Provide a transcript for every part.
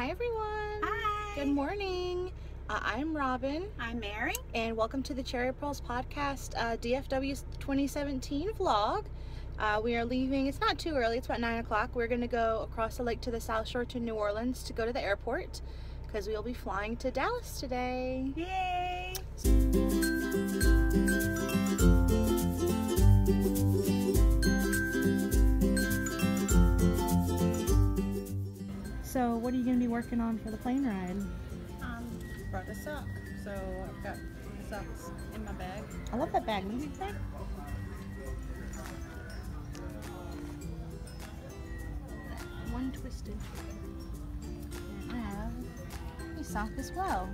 Hi everyone. Hi. Good morning. I'm Robin. I'm Mary. And welcome to the Cherry Purls podcast DFW 2017 vlog. We are leaving, it's not too early, it's about 9 o'clock. We're going to go across the lake to the South Shore to New Orleans to go to the airport because we will be flying to Dallas today. Yay! So what are you going to be working on for the plane ride? Brought a sock, so I've got socks in my bag. I love that bag. Look at that. One twisted. And I have a sock as well.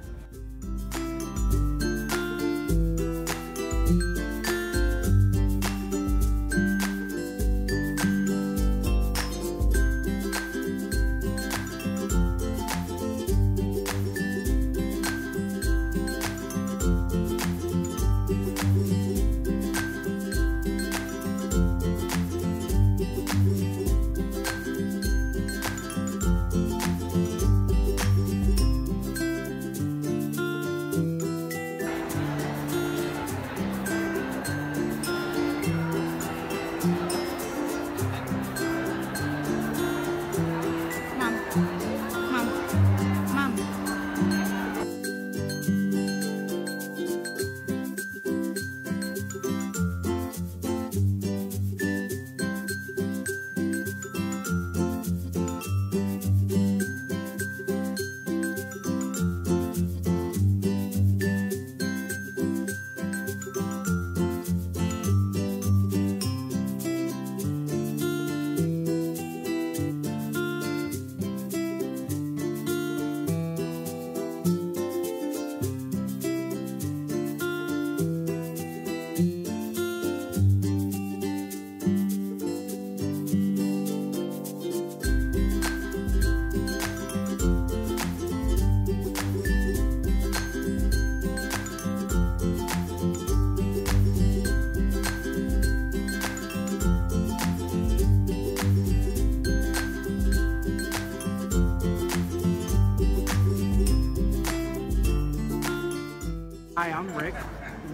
Hi, I'm Rick,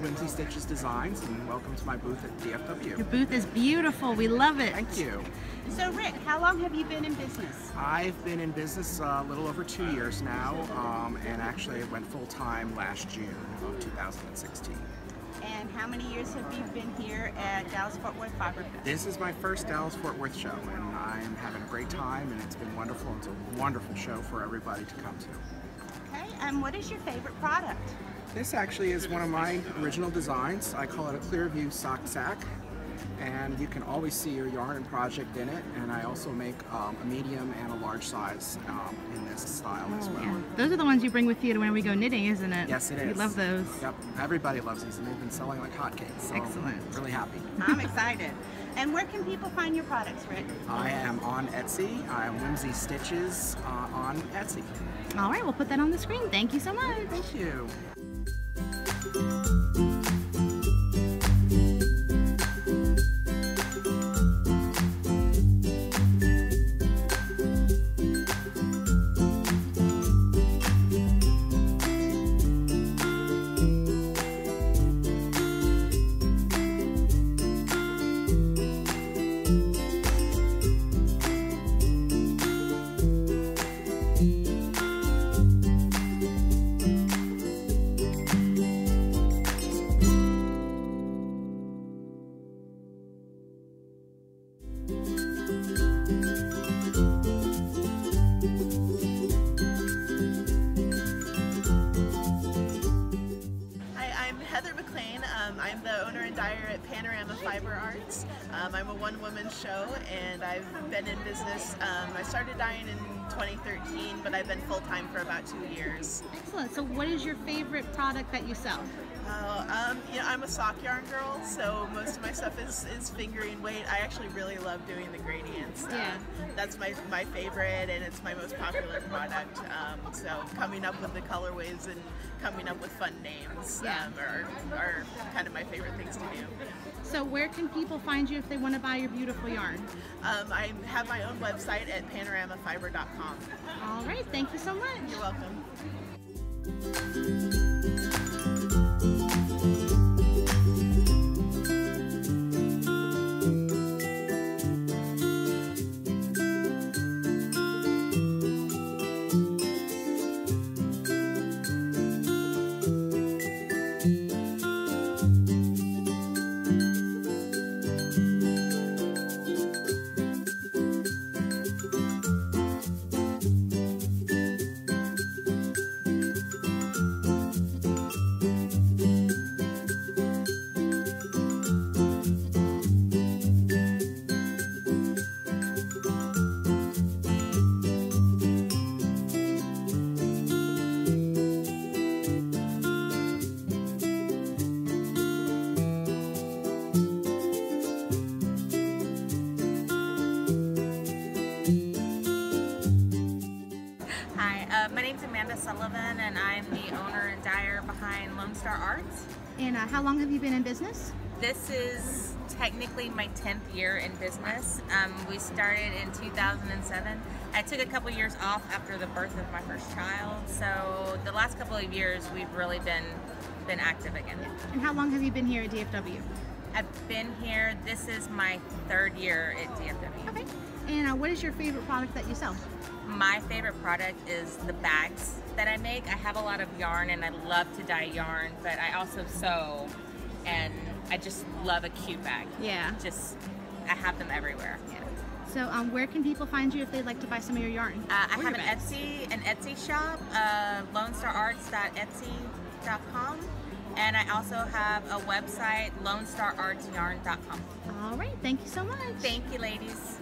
Whimsy Stitches Designs, and welcome to my booth at DFW. Your booth is beautiful. We love it. Thank you. So Rick, how long have you been in business? I've been in business a little over 2 years now, and actually I went full-time last June of 2016. And how many years have you been here at Dallas-Fort Worth Fiber Fest? This is my first Dallas-Fort Worth show, and I'm having a great time, and it's been wonderful. It's a wonderful show for everybody to come to. Okay, and what is your favorite product? This actually is one of my original designs. I call it a clear view sock sack, and you can always see your yarn and project in it. And I also make a medium and a large size in this style as well. Yeah. Those are the ones you bring with you to when we go knitting, isn't it? Yes, it is. We love those. Yep, everybody loves these, and they've been selling like hotcakes. So Excellent. I'm really happy. I'm excited. And where can people find your products, Rick? I am on Etsy. I am Whimsy Stitches on Etsy. All right, we'll put that on the screen. Thank you so much. Thank you. I'm the owner and dyer at Panorama Fiber Arts. I'm a one-woman show, and I've been in business. I started dyeing in 2013, but I've been full-time for about 2 years. Excellent. So what is your favorite product that you sell? You know, I'm a sock yarn girl, so most of my stuff is fingering weight. I actually really love doing the gradients. Yeah. That's my favorite, and it's my most popular product. So coming up with the colorways and coming up with fun names are kind of my favorite things to do. So where can people find you if they want to buy your beautiful yarn? I have my own website at panoramafiber.com. DFWFiberFest.com. All right, thank you so much. You're welcome. My name's Amanda Sullivan, and I'm the owner and dyer behind Lone Star Arts. And how long have you been in business? This is technically my 10th year in business. We started in 2007. I took a couple years off after the birth of my first child, so the last couple of years we've really been active again. And how long have you been here at DFW? I've been here, this is my 3rd year at DFW. Okay. And what is your favorite product that you sell? My favorite product is the bags that I make. I have a lot of yarn and I love to dye yarn, but I also sew, and I just love a cute bag. Yeah. I have them everywhere. Yeah. So where can people find you if they'd like to buy some of your yarn? I have an Etsy shop, lonestararts.etsy.com, and I also have a website, lonestarartsyarn.com. All right, thank you so much. Thank you, ladies.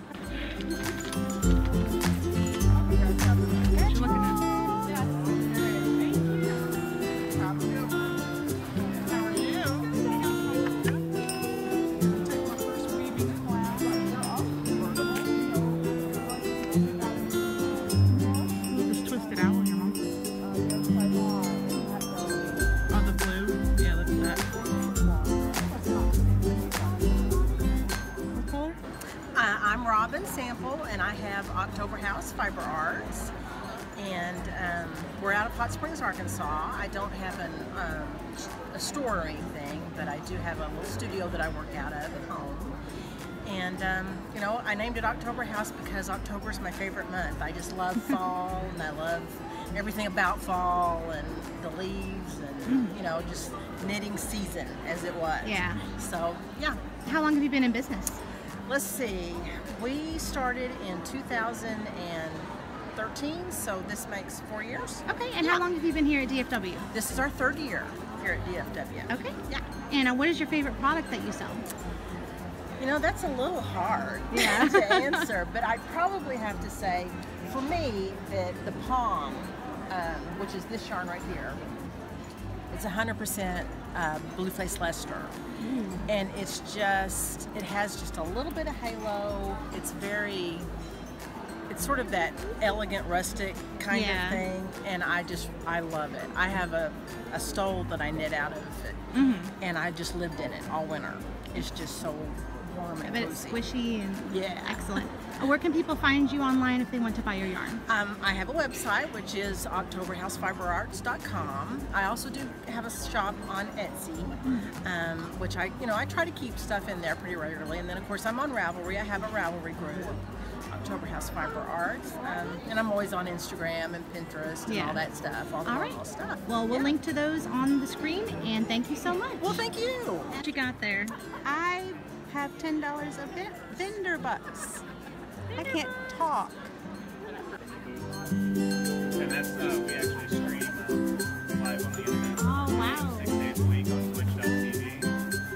Sample, and I have October House Fiber Arts, and we're out of Hot Springs, Arkansas. I don't have a store or anything, but I do have a little studio that I work out of at home. And you know, I named it October House because October is my favorite month. I just love fall, and I love everything about fall and the leaves, and you know, just knitting season as it was. Yeah. So yeah. How long have you been in business? Let's see, we started in 2013, so this makes 4 years. Okay, and how long have you been here at DFW? This is our 3rd year here at DFW. Okay. Yeah. And what is your favorite product that you sell? You know, that's a little hard to answer, but I'd probably have to say, for me, that the palm, which is this yarn right here, it's 100% blue-faced Leicester. And it's just, it has just a little bit of halo. It's sort of that elegant, rustic kind of thing, and I love it. I have a stole that I knit out of it, and I just lived in it all winter. It's just so warm and cozy. It's squishy and excellent. Where can people find you online if they want to buy your yarn? I have a website, which is octoberhousefiberarts.com. I also do have a shop on Etsy, which I try to keep stuff in there pretty regularly. And then of course I'm on Ravelry. I have a Ravelry group, October House Fiber Arts, and I'm always on Instagram and Pinterest and all that stuff, all the normal stuff. Well, we'll link to those on the screen, and thank you so much. Well, thank you. What you got there? I have $10 of vendor bucks. I can't talk. And that's, we actually stream live on the internet. Oh, wow. 6 days a week on Twitch.tv.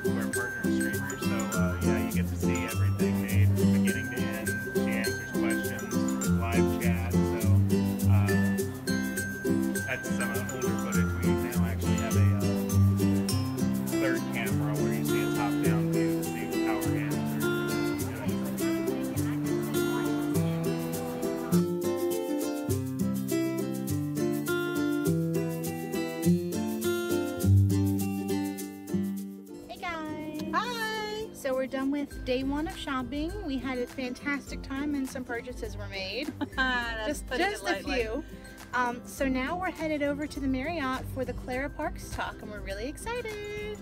We're partner streamers, so yeah, you get to see everything made from beginning to end. She answers questions, live chat, so that's some of the older footage. We now actually have a 3rd camera where you see a top-down view to see how our hands are doing. day one of shopping. We had a fantastic time and some purchases were made. just a few. So now we're headed over to the Marriott for the Clara Parks talk, and we're really excited.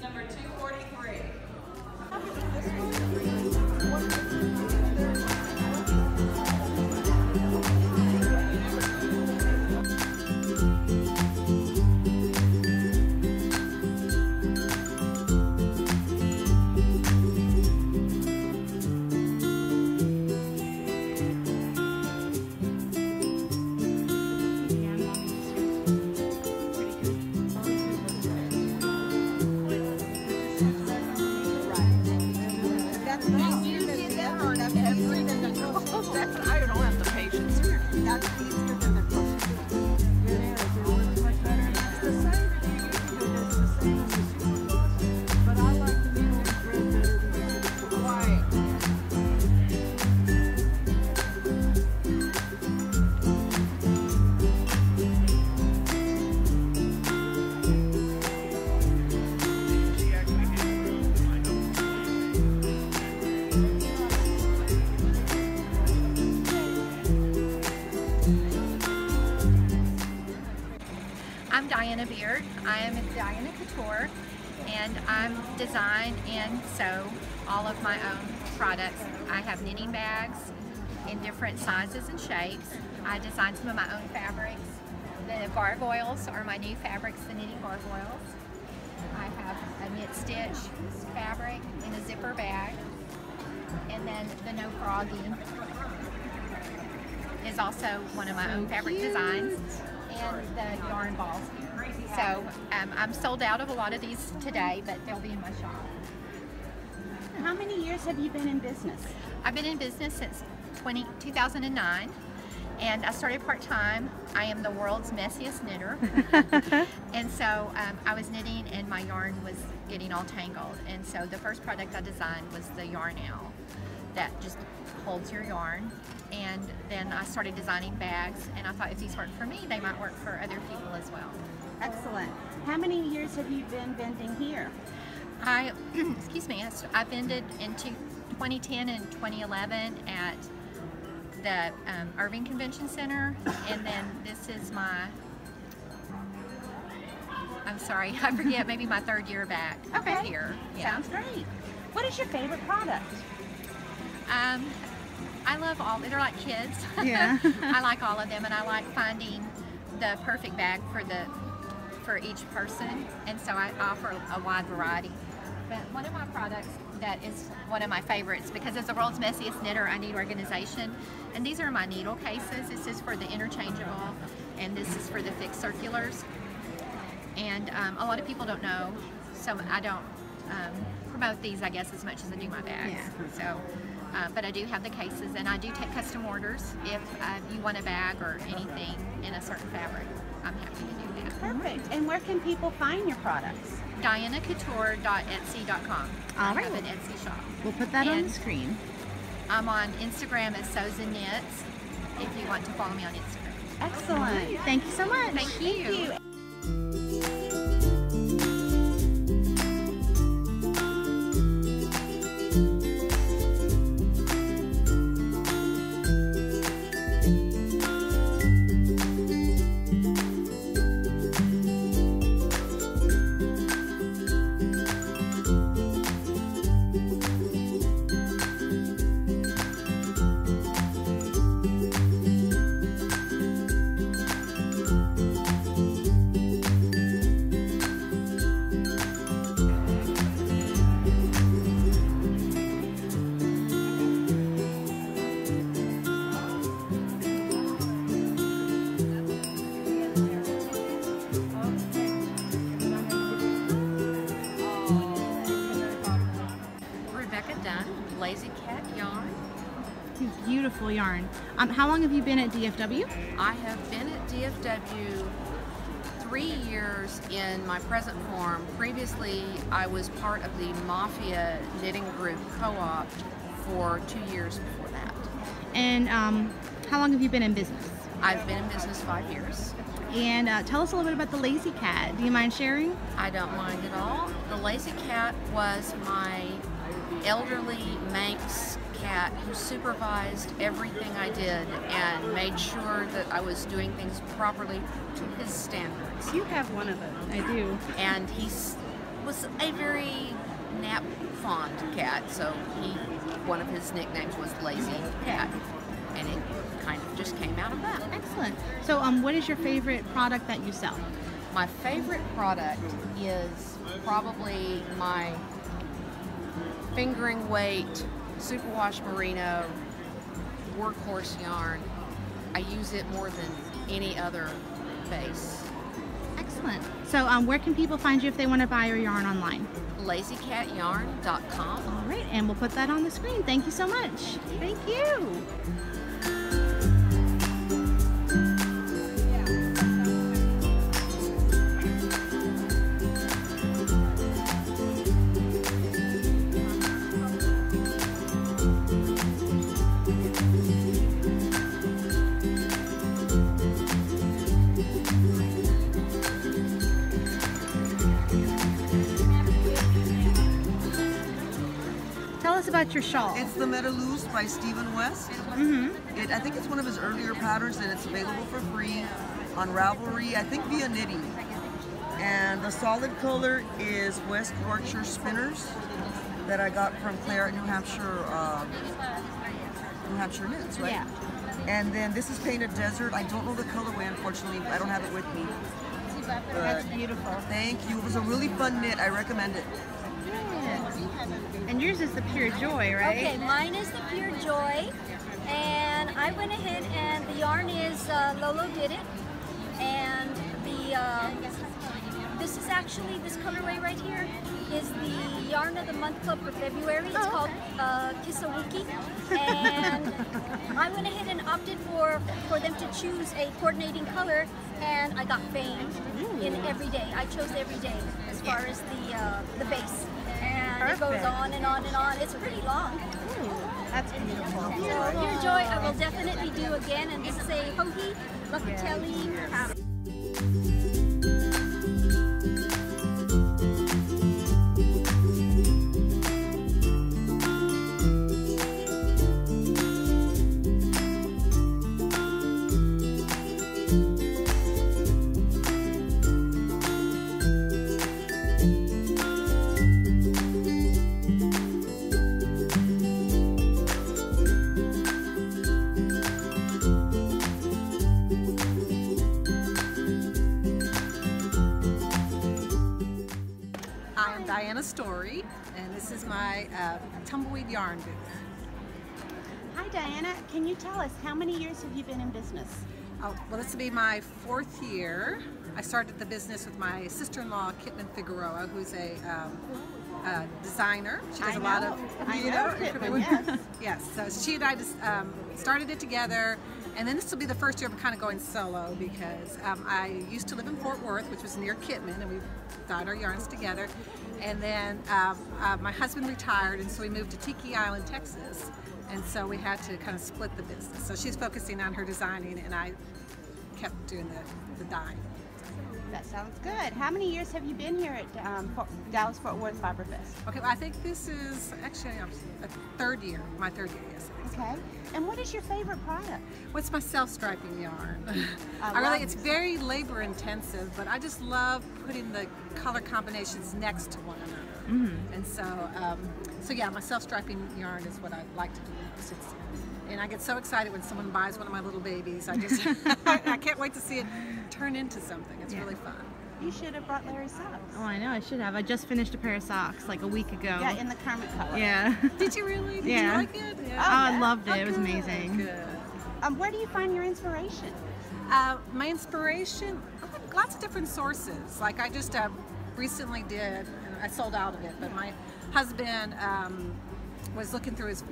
Number 243. I don't have the patience. I'm Diana Beard. I am at Diana Couture, and I'm design and sew all of my own products. I have knitting bags in different sizes and shapes. I design some of my own fabrics. The gargoyles are my new fabrics, the knitting gargoyles. I have a knit stitch fabric in a zipper bag, and then the No Froggy is also one of my own fabric designs, and the yarn balls here. So I'm sold out of a lot of these today, but they'll be in my shop. How many years have you been in business? I've been in business since 2009, and I started part-time. I am the world's messiest knitter. And so I was knitting and my yarn was getting all tangled, and so the first product I designed was the yarn owl that just holds your yarn. And then I started designing bags, and I thought if these worked for me, they might work for other people as well. Excellent. How many years have you been vending here? Excuse me, I vended in 2010 and 2011 at the Irving Convention Center, and then this is my, I'm sorry, I forget, maybe my third year back here. Yeah. Sounds great. What is your favorite product? I love all, they're like kids. Yeah. I like all of them, and I like finding the perfect bag for each person, and so I offer a wide variety. But one of my products that is one of my favorites, because as the world's messiest knitter, I need organization, and these are my needle cases. This is for the interchangeable, and this is for the fixed circulars. And a lot of people don't know, so I don't promote these, I guess, as much as I do my bags. Yeah. So. But I do have the cases, and I do take custom orders. If you want a bag or anything in a certain fabric, I'm happy to do that. Perfect. And where can people find your products? DianaCouture.etsy.com. All right. I have an Etsy shop. We'll put that on the screen. I'm on Instagram as Sews and Knits if you want to follow me on Instagram. Excellent. Thank you so much. Thank you. Thank you. beautiful yarn. How long have you been at DFW? I have been at DFW 3 years in my present form. Previously, I was part of the Mafia Knitting Group co-op for 2 years before that. And how long have you been in business? I've been in business 5 years. And tell us a little bit about the Lazy Cat. Do you mind sharing? I don't mind at all. The Lazy Cat was my elderly Manx cat who supervised everything I did and made sure that I was doing things properly to his standards. You have one of them. I do. And he was a very nap fond cat, so one of his nicknames was Lazy Cat, and it kind of just came out of that. Excellent. So what is your favorite product that you sell? My favorite product is probably my fingering weight superwash merino workhorse yarn. I use it more than any other base. Excellent. So where can people find you if they want to buy your yarn online? LazyCatYarn.com. All right, and we'll put that on the screen. Thank you so much. Thank you. Tell us about your shawl. It's the Metalloose by Stephen West. I think it's one of his earlier patterns, and it's available for free on Ravelry, I think via Knitting. And the solid color is West Yorkshire Spinners that I got from Claire at New Hampshire Knits, right? Yeah. And then this is Painted Desert. I don't know the colorway, unfortunately. I don't have it with me. That's beautiful. Thank you. It was a really fun knit. I recommend it. And yours is the Pure Joy, right? Okay, mine is the Pure Joy, and I went ahead and the yarn is Lolo Did It, and this is actually, this colorway right here is the Yarn of the Month Club for February. It's called Kisawuki, and I went ahead and opted for them to choose a coordinating color, and I got fame in every day. I chose every day as far as the base. And it goes on and on and on. It's pretty long. That's beautiful. So Pure Joy, I will definitely do again. And this is a Hoagie Locatelli pattern. Story, and this is my tumbleweed yarn booth. Hi Diana, can you tell us how many years have you been in business? Oh, well, this will be my 4th year. I started the business with my sister-in-law, Kitman Figueroa, who's a designer. She does a lot of, Kitman, yes. Yes, so she and I just started it together, and then this will be the first year of kind of going solo because I used to live in Fort Worth, which was near Kitman, and we dyed our yarns together. And then my husband retired, and so we moved to Tiki Island, Texas, and so we had to kind of split the business. So she's focusing on her designing, and I kept doing the dyeing. That sounds good. How many years have you been here at Dallas-Fort Worth Fiber Fest? Okay, well, I think this is actually a 3rd year, my 3rd year, yes. Okay, and what is your favorite product? What's my self-striping yarn? It's very labor intensive, but I just love putting the color combinations next to one another. And so yeah, my self-striping yarn is what I like to do most. And I get so excited when someone buys one of my little babies. I just, I can't wait to see it turn into something. It's really fun. You should have brought Larry socks. Oh, I know, I should have. I just finished a pair of socks like a week ago. Yeah, in the Kermit color. Yeah. Did you really? Did you like it? Yeah. Oh, I loved it. It was amazing. Good. Where do you find your inspiration? My inspiration, lots of different sources. Like I just recently did, and I sold out of it, but my husband was looking through his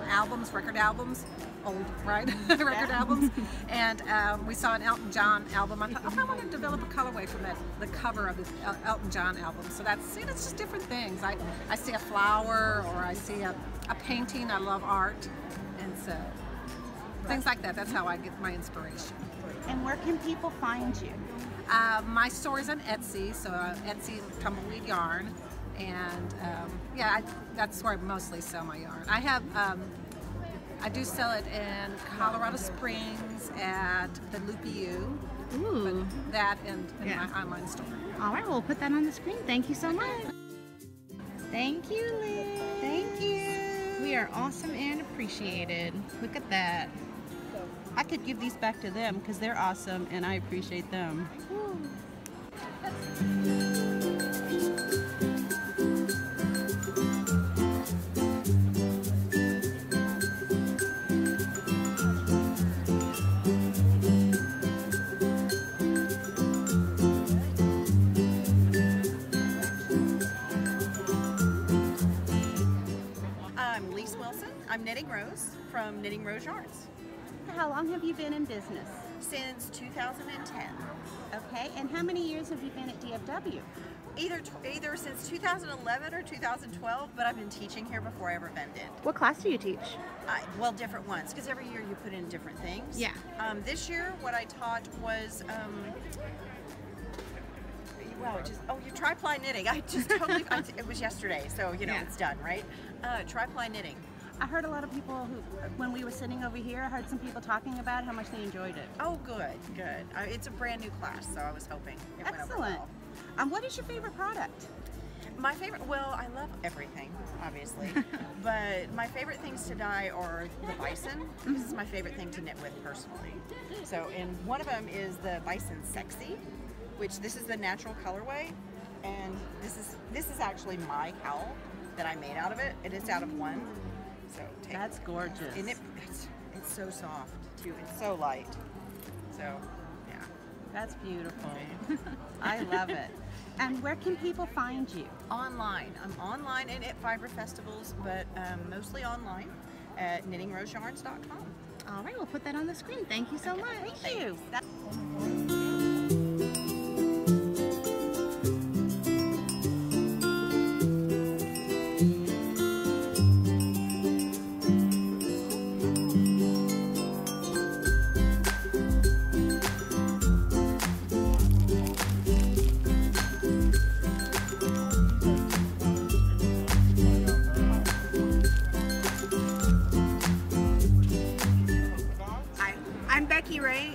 albums, record albums, old, right? Record albums. And we saw an Elton John album. I thought, oh, I want to develop a colorway from the cover of the Elton John album. So that's, you know, it's just different things. I see a flower, or I see a painting. I love art. And so things like that. That's how I get my inspiration. And where can people find you? My store is on Etsy, so Etsy Tumbleweed Yarn. And yeah, that's where I mostly sell my yarn. I have, I do sell it in Colorado Springs at the Loopy U. Ooh. That and in my online store. All right, we'll put that on the screen. Thank you so much. Thank you, Liz. Thank you. We are awesome and appreciated. Look at that. I could give these back to them because they're awesome and I appreciate them. I'm Lise Wilson. I'm Knitting Rose from Knitting Rose Yarns. How long have you been in business? Since 2010. Okay, and how many years have you been at DFW? Either since 2011 or 2012, but I've been teaching here before I ever vended. What class do you teach? Well, different ones, because every year you put in different things. Yeah. This year, what I taught was, you tri-ply knitting. I just totally, it was yesterday, so you know it's done, right? Tri-ply knitting. I heard a lot of people who, when we were sitting over here, I heard some people talking about how much they enjoyed it. Oh, good, good. It's a brand new class, so I was hoping it went over well. What is your favorite product? My favorite, well, I love everything, obviously, but my favorite things to dye are the bison. This is my favorite thing to knit with personally. So, and one of them is the bison sexy, which this is the natural colorway, and this is actually my cowl that I made out of it. It is out of one. So that's gorgeous. And it's so soft too. It's so light. So yeah, that's beautiful. I love it. And where can people find you? Online. I'm online and at fiber festivals, but mostly online at knittingroseyarns.com. All right, we'll put that on the screen. Thank you so much. Thank you.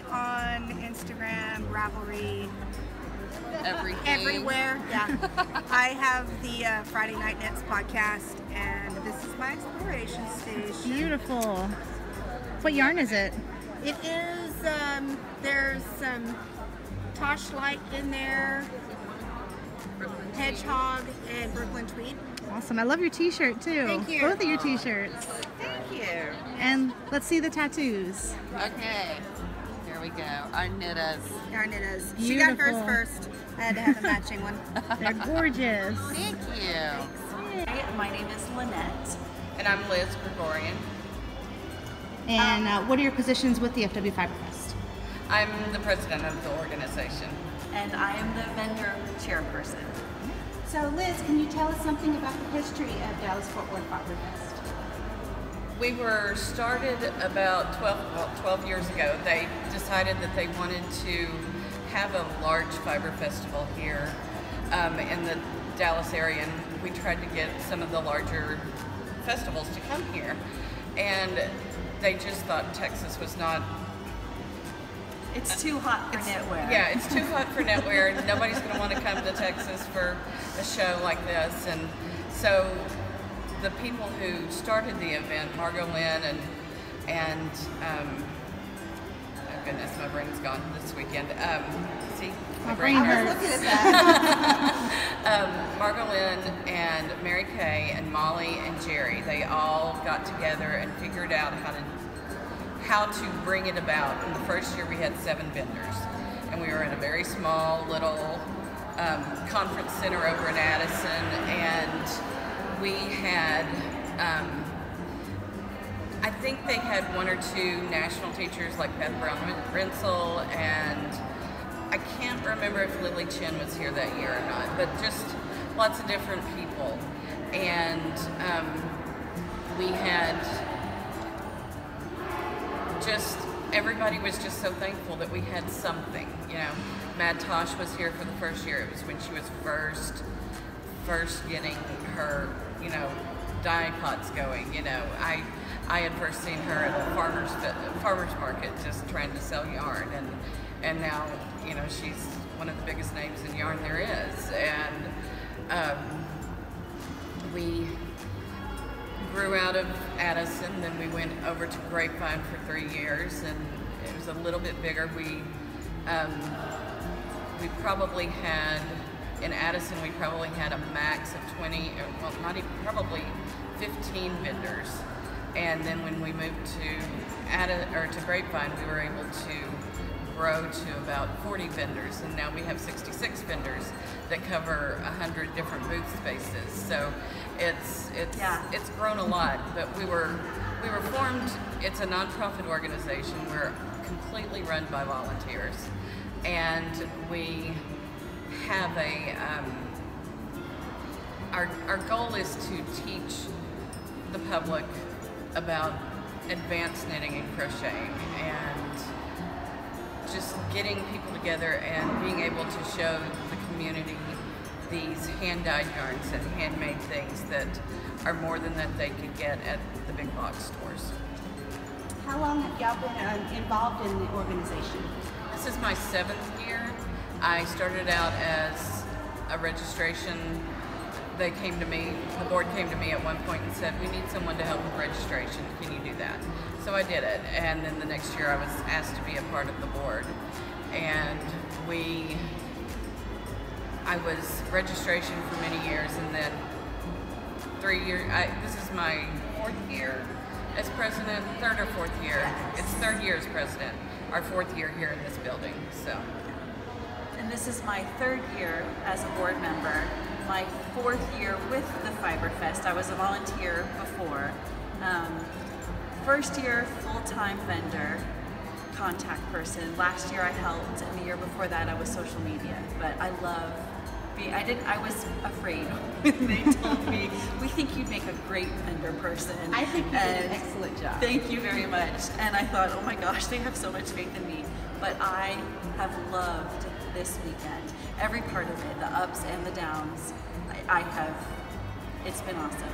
On Instagram, Ravelry, everywhere. Yeah. I have the Friday Night Knits podcast, and this is my exploration station. Beautiful. What yarn is it? It is, there's some Tosh Light in there, Hedgehog, and Brooklyn Tweed. Awesome. I love your t-shirt too. Thank you. Both of your t-shirts. Thank you. And let's see the tattoos. Okay. Here we go. Our knittas. Our knittas. She got hers first. I had to have a matching one. They're gorgeous. Thank you. Hi, my name is Lynette. And I'm Liz Gregorian. And what are your positions with the DFW Fiber Fest? I'm the president of the organization. And I am the vendor chairperson. So Liz, can you tell us something about the history of Dallas-Fort Worth Fiber Fest? We were started about 12 years ago. They decided that they wanted to have a large fiber festival here in the Dallas area, and we tried to get some of the larger festivals to come here. And they just thought Texas was not... It's too hot for knitwear. Yeah, it's too hot for knitwear, and nobody's going to want to come to Texas for a show like this. And so the people who started the event, Margot Lynn and oh goodness, my brain's gone this weekend. See, my brain hurts. Looking at that. Margot Lynn and Mary Kay and Molly and Jerry, they all got together and figured out how to bring it about. In the first year we had 7 vendors, and we were in a very small little conference center over in Addison, and we had think they had one or two national teachers like Beth Brown Rinsel, and I can't remember if Lily Chin was here that year or not, but just lots of different people. And we had just, everybody was just so thankful that we had something, you know. Mad Tosh was here for the first year. It was when she was first getting her, you know, dye pots going, you know. I had first seen her at the farmer's market just trying to sell yarn, and now, you know, she's one of the biggest names in yarn there is. And we grew out of Addison, then we went over to Grapevine for 3 years, and it was a little bit bigger. We probably had, in Addison, we probably had a max of 20, well, not even, probably 15 vendors. And then when we moved to Grapevine, we were able to grow to about 40 vendors, and now we have 66 vendors that cover 100 different booth spaces. So it's grown a lot. But we were formed. It's a nonprofit organization. We're completely run by volunteers, and we have our goal is to teach the public about advanced knitting and crocheting, and just getting people together and being able to show the community these hand-dyed yarns and handmade things that are more than that they could get at the big box stores. How long have y'all been involved in the organization? This is my 7th year. I started out as a registration. They came to me, the board came to me at one point and said, we need someone to help with registration. Can you do that? So I did it. And then the next year I was asked to be a part of the board. And I was registration for many years, and then 3 years, this is my 4th year as president, 3rd or 4th year. It's 3rd year as president, our 4th year here in this building, so. And this is my 3rd year as a board member, my 4th year with the Fiber Fest. I was a volunteer before. 1st year, full-time vendor, contact person. Last year I helped, and the year before that I was social media. But I love being, I was afraid when they told me, we think you'd make a great vendor person. I think you did an excellent job. Thank you very much. And I thought, oh my gosh, they have so much faith in me. But I have loved this weekend. Every part of it, the ups and the downs, it's been awesome.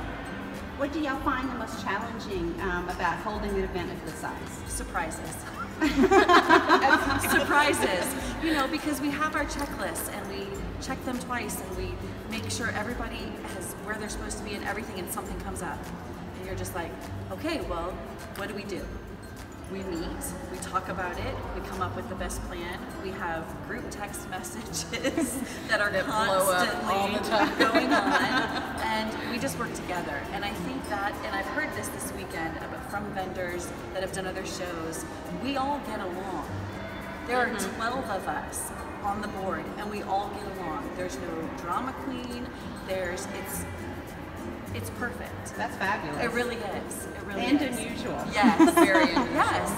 What do y'all find the most challenging about holding an event of this size? Surprises. Surprises, you know, because we have our checklists and we check them twice and we make sure everybody has where they're supposed to be and everything, and something comes up. And you're just like, okay, well, what do? We meet, we talk about it, we come up with the best plan. We have group text messages that are constantly all the time. going on, and we just work together. And I think that, and I've heard this weekend from vendors that have done other shows, we all get along. There are 12 of us on the board, and we all get along. There's no drama queen. It's perfect. That's fabulous. It really is. It really and is. unusual. Yes. Very unusual. Yes.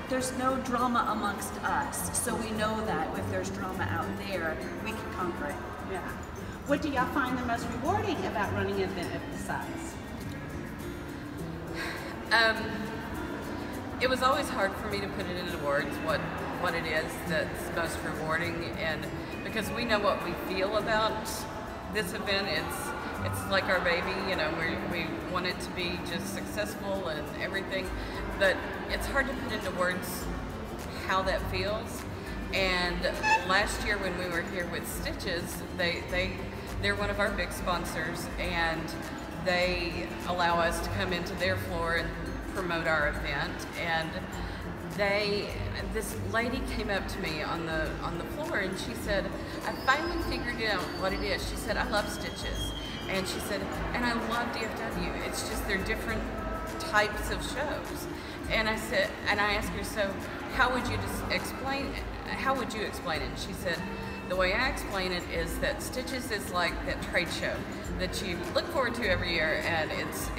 There's no drama amongst us, so we know that if there's drama out there, we can conquer it. Yeah. What do y'all find the most rewarding about running an event of this size? It was always hard for me to put it into words what it is that's most rewarding, and because we know what we feel about this event. It's like our baby, you know, we want it to be just successful and everything, but it's hard to put into words how that feels. And last year when we were here with Stitches, they're one of our big sponsors, and they allow us to come into their floor and promote our event. And this lady came up to me on the floor, and she said, I finally figured out what it is. She said, I love Stitches. And she said, and I love DFW. It's just they're different types of shows. And I asked her, so how would you explain it? And she said, the way I explain it is that Stitches is like that trade show that you look forward to every year, and it's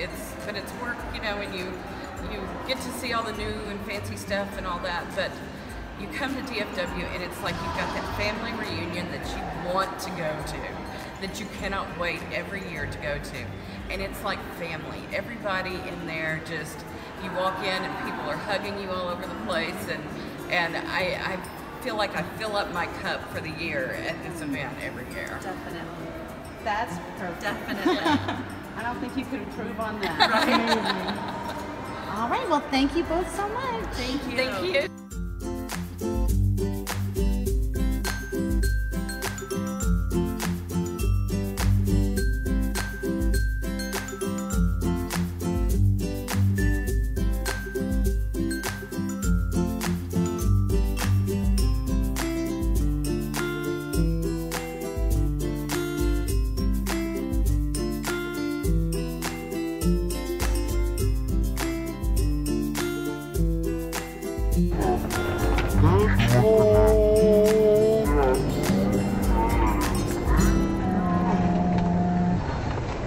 work, you know, and you you get to see all the new and fancy stuff and all that, but you come to DFW and it's like you've got that family reunion that you want to go to, that you cannot wait every year to go to. And it's like family. Everybody in there just, you walk in and people are hugging you all over the place, and I feel like I fill up my cup for the year at this event every year. Definitely. That's perfect. Definitely. I don't think you could improve on that. That's amazing. All right, well, thank you both so much. Thank you. Thank you.